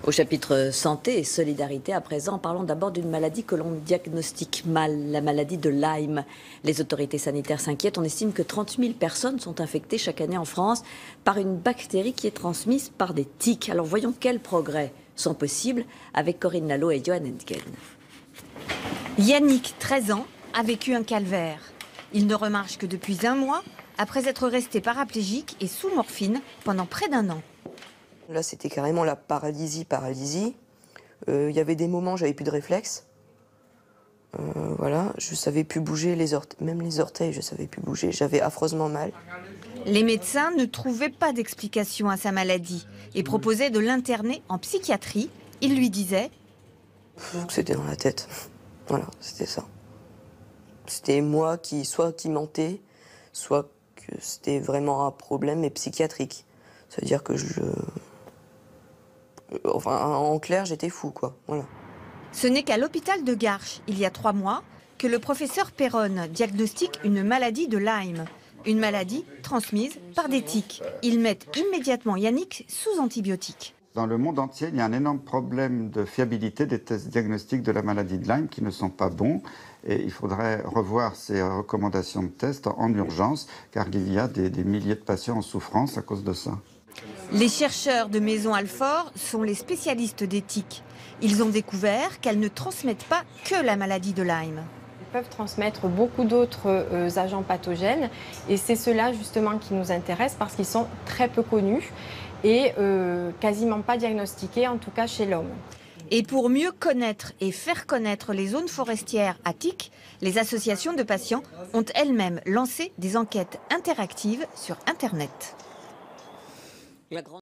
Au chapitre santé et solidarité, à présent, parlons d'abord d'une maladie que l'on diagnostique mal, la maladie de Lyme. Les autorités sanitaires s'inquiètent. On estime que 30 000 personnes sont infectées chaque année en France par une bactérie qui est transmise par des tiques. Alors voyons quels progrès sont possibles avec Corinne Lalo et Johan Entgen. Yannick, 13 ans, a vécu un calvaire. Il ne remarche que depuis un mois, après être resté paraplégique et sous morphine pendant près d'un an. Là, c'était carrément la paralysie. Il y avait des moments, j'avais plus de réflexes. Voilà, je savais plus bouger, même les orteils, je savais plus bouger. J'avais affreusement mal. Les médecins ne trouvaient pas d'explication à sa maladie et proposaient de l'interner en psychiatrie. Ils lui disaient que c'était dans la tête. Voilà, c'était ça. C'était moi qui mentais, soit que c'était vraiment un problème mais psychiatrique. C'est-à-dire que en clair, j'étais fou, quoi. Voilà. Ce n'est qu'à l'hôpital de Garches, il y a 3 mois, que le professeur Perronne diagnostique une maladie de Lyme. Une maladie transmise par des tiques. Ils mettent immédiatement Yannick sous antibiotiques. Dans le monde entier, il y a un énorme problème de fiabilité des tests diagnostiques de la maladie de Lyme qui ne sont pas bons. Et il faudrait revoir ces recommandations de tests en urgence, car il y a des milliers de patients en souffrance à cause de ça. Les chercheurs de Maison Alfort sont les spécialistes des tiques. Ils ont découvert qu'elles ne transmettent pas que la maladie de Lyme. Elles peuvent transmettre beaucoup d'autres agents pathogènes et c'est cela justement qui nous intéresse parce qu'ils sont très peu connus et quasiment pas diagnostiqués, en tout cas chez l'homme. Et pour mieux connaître et faire connaître les zones forestières à tiques, les associations de patients ont elles-mêmes lancé des enquêtes interactives sur Internet.